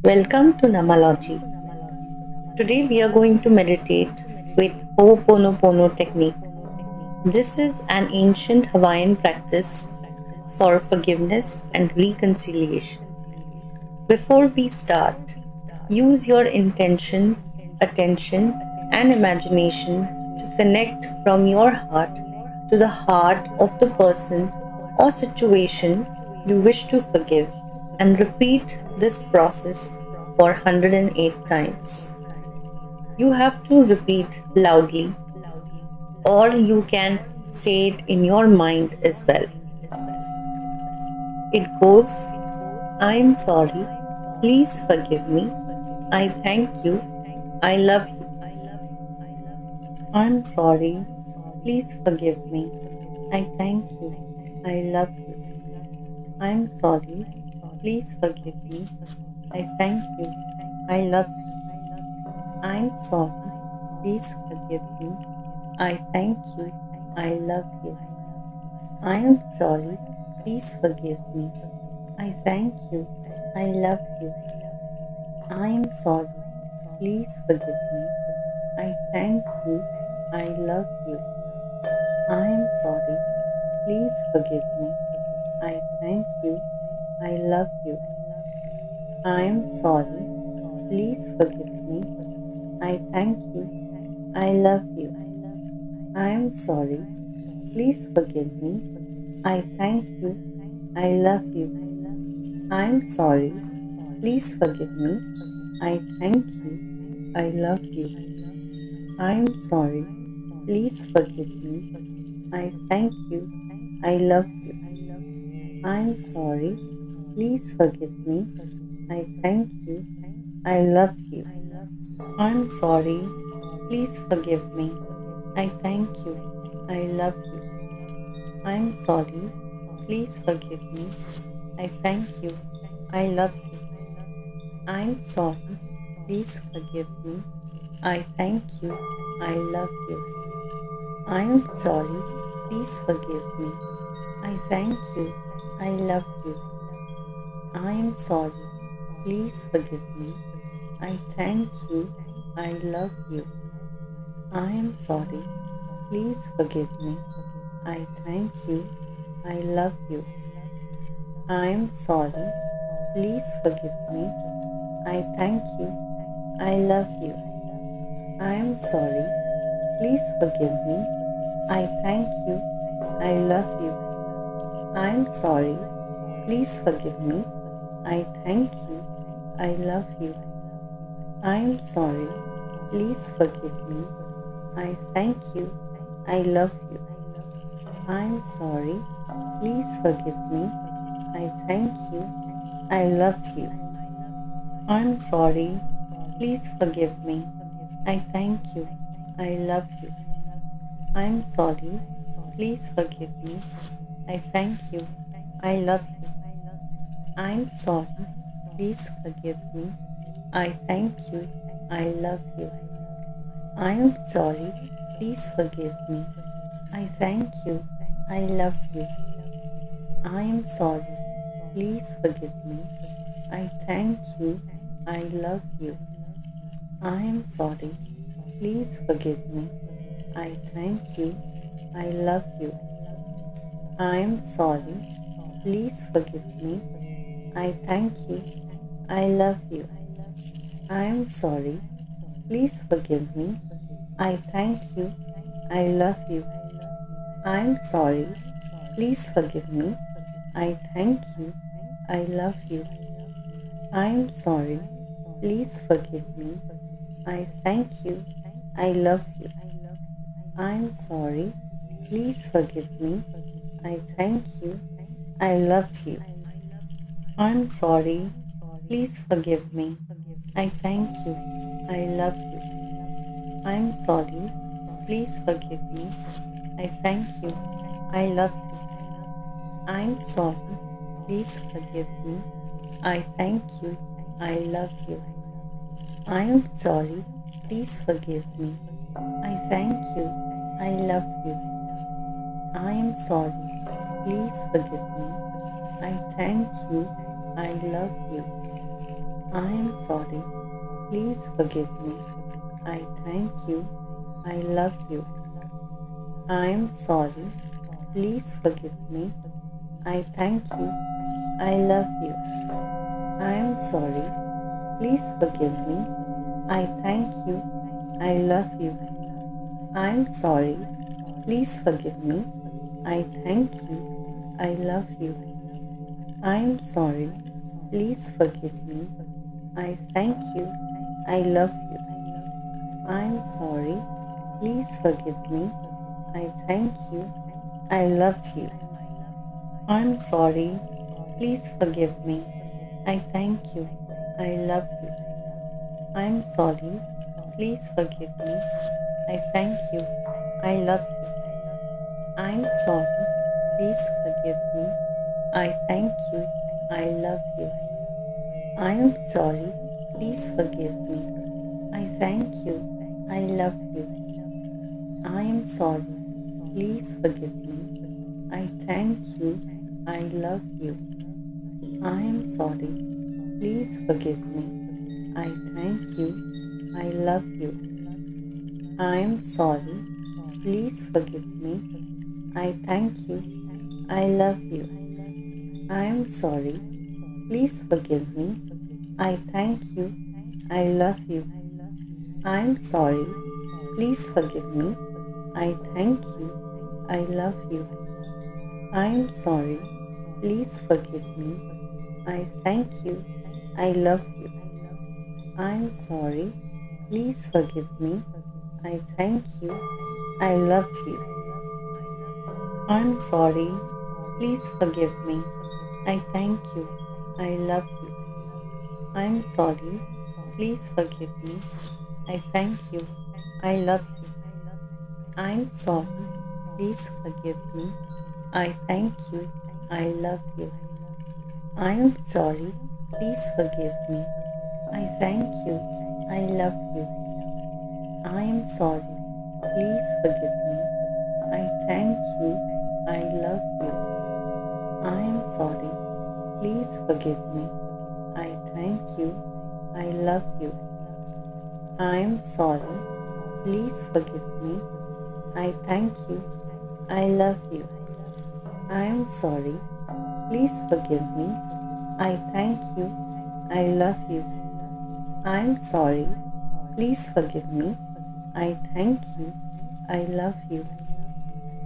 Welcome to Namology. Today we are going to meditate with Ho'oponopono technique. This is an ancient Hawaiian practice for forgiveness and reconciliation. Before we start, use your intention, attention, and imagination to connect from your heart to the heart of the person or situation you wish to forgive, and repeat this process for 108 times. You have to repeat loudly, or you can say it in your mind as well. It goes, I am sorry, please forgive me, I thank you, I love you. I'm sorry, please forgive me, I thank you, I love you. I'm sorry, please forgive me, I thank you, I love you. I'm sorry, please forgive me, I thank you, I love you. I am sorry, please forgive me, I thank you, I love you. I am sorry, please forgive me, I thank you, I love you. I am sorry, please forgive me, I thank you, I love you. I am sorry, please forgive me, I thank you, I love you. I am sorry, please forgive me, I thank you, I love you. I am sorry, please forgive me, I thank you, I love you. I am sorry, please forgive me, I thank you, I love you. I am sorry, please forgive me, I thank you, I love you. I am sorry, please forgive me, I thank you, I love you. I am sorry, please forgive me, I thank you, I love you. I am sorry, please forgive me, I thank you, I love you. I am sorry, please forgive me, I thank you, I love you. I am sorry, please forgive me, I thank you, I love you. I am sorry, please forgive me, I thank you, I love you. I am sorry, please forgive me, I thank you, I love you. I am sorry, please forgive me, I thank you, I love you. I am sorry, please forgive me, I thank you, I love you. I am sorry, please forgive me, I thank you, I love you. I am sorry, please forgive me, I thank you, I love you. I am sorry, please forgive me, I thank you, I love you. I am sorry, please forgive me, I thank you, I love you. I am sorry, please forgive me, I thank you, I love you. I am sorry, please forgive me, I thank you, I love you. I am sorry, please forgive me, I thank you, I love you. I am sorry, please forgive me, I thank you, I love you. I am sorry, please forgive me, I thank you, I love you. I am sorry, please forgive me, I thank you, I love you. I am sorry, please forgive me, I thank you, I love you. I am sorry, please forgive me, I thank you, I love you. I am sorry, please forgive me, I thank you, I love you. I am sorry, please forgive me, I thank you, I love you. I am sorry, please forgive me, I thank you, I love you. I am sorry, please forgive me, I thank you, I love you. I am sorry, please forgive me, I thank you, I love you. I am sorry, please forgive me, I thank you, I love you. I am sorry. Please forgive me. I thank you. I love you. I am sorry. Please forgive me. I thank you. I love you. I am sorry. Please forgive me. I thank you. I love you. I am sorry. Please forgive me. I thank you. I love you. I am sorry. Please forgive me. I thank you. I love you. I am sorry. Please forgive me. I thank you. I love you. I am sorry. Please forgive me. I thank you. I love you. I am sorry. Please forgive me. I thank you. I love you. I am sorry. Please forgive me. I thank you. I love you. I am sorry. Please forgive me. I thank you. I love you. I am sorry. Please forgive me. I thank you. I love you. I am sorry. Please forgive me. I thank you. I love you. I am sorry. Please forgive me. I thank you. I love you. I am sorry. Please forgive me. I thank you. I love you. I am sorry. Please forgive me. I thank you. I love you. I am sorry. Please forgive me. I thank you. I love you. I am sorry. Please forgive me. I thank you. I love you. I am sorry. Please forgive me. I thank you. I love you. I am sorry. Please forgive me. I thank you. I love you. I am sorry. Please forgive me. I thank you. I love you. I am sorry. Please forgive me. I thank you. I love you. I am sorry. Please forgive me. I thank you. I love you. I am sorry. Please forgive me. I thank you. I love you. I am sorry. Please forgive me. I thank you. I love you. I am sorry. Please forgive me. I thank you. I love you. I am sorry. Please forgive me. I thank you. I love you.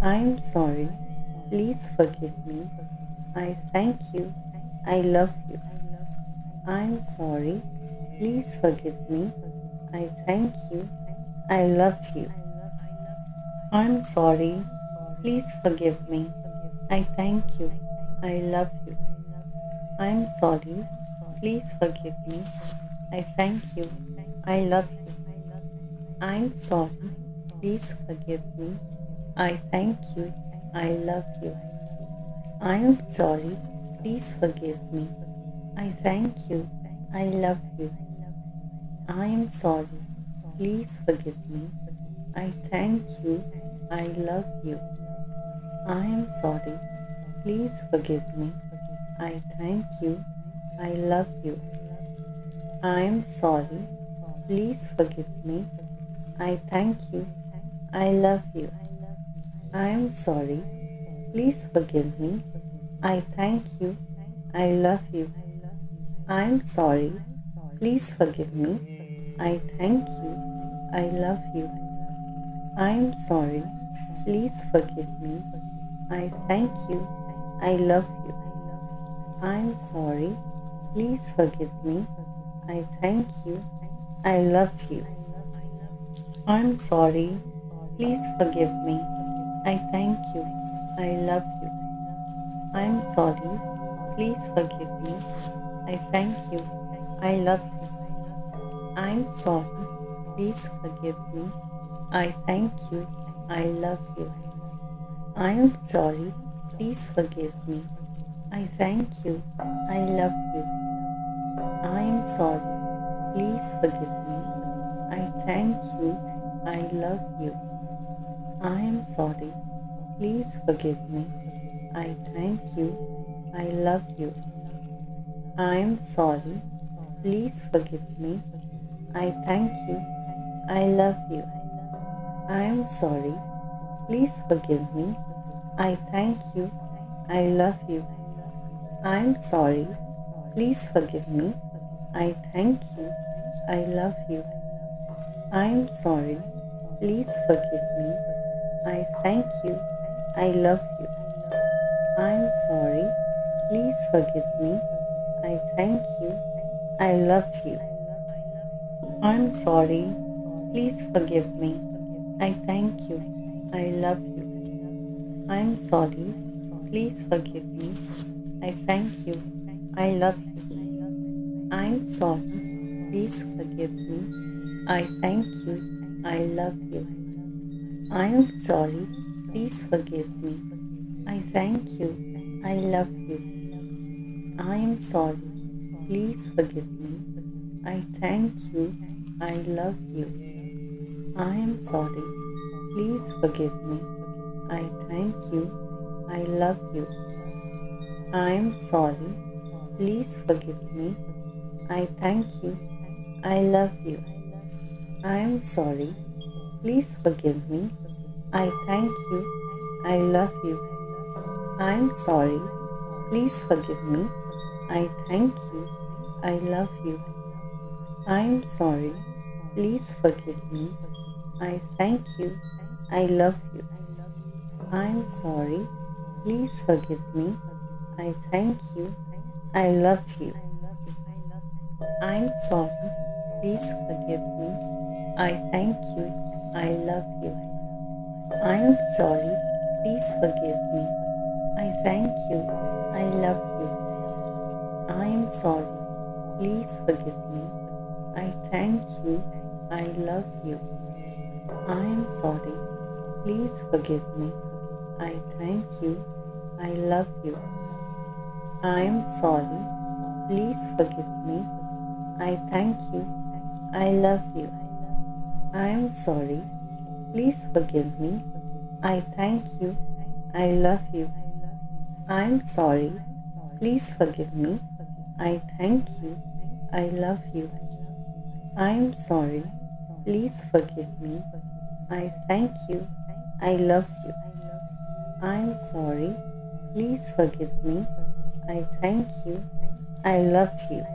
I am sorry. Please forgive me. I thank you. I love you. I am sorry. Please forgive me. I thank you. I love you. I am sorry. Please forgive me. I thank you. I love you. I am sorry. Please forgive me. I thank you. I love you. I am sorry. Please forgive me. I thank you. I love you. I am sorry. Please forgive me. I thank you. I love you. I am sorry. Please forgive me. I thank you. I love you. I am sorry. Please forgive me. I thank you. I love you. I am sorry. Please forgive me. I thank you. I love you. I am sorry. Please forgive me. I thank you. I love you. I am sorry. Please forgive me. I thank you. I love you. I am sorry. Please forgive me. I thank you. I love you. I am sorry. Please forgive me. I thank you. I love you. I am sorry. Please forgive me. I thank you. I love you. I am sorry. Please forgive me. I thank you. I love you. I am sorry. Please forgive me. I thank you. I love you. I am sorry. Please forgive me. I thank you. I love you. I am sorry. Please forgive me. I thank you. I love you. I am sorry. Please forgive me. I thank you. I love you. I am sorry. Please forgive me. I thank you. I love you. I am sorry. Please forgive me. I thank you. I love you. I am sorry. Please forgive me. I thank you. I love you. I am sorry. Please forgive me. I thank you. I love you. I am sorry. Please forgive me. I thank you. I love you. I am sorry. Please forgive me. I thank you. I love you. I am sorry. Please forgive me. I thank you. I love you. I am sorry. Please forgive me. I thank you. I love you. I am sorry. Please forgive me. I thank you. I love you. I am sorry. Please forgive me. I thank you. I love you. I am sorry. Please forgive me. I thank you. I love you. I am sorry. Please forgive me. I thank you. I love you. I am sorry. Please forgive me. I thank you. I love you. I am sorry. Please forgive me. I thank you. I love you. I am sorry. Please forgive me. I thank you. I love you. I am sorry. Please forgive me. I thank you. I love you. I am sorry. Please forgive me. I thank you. I love you. I am sorry. Please forgive me. I thank you. I love you. I am sorry. Please forgive me. I thank you. I love you. I am sorry. Please forgive me. I thank you. I love you. I am sorry. Please forgive me. I thank you. I love you. I am sorry. Please forgive me. I thank you. I love you. I am sorry. Please forgive me. I thank you. I love you. I am sorry. Please forgive me. I thank you. I love you. I am sorry. Please forgive me. I thank you. I love you.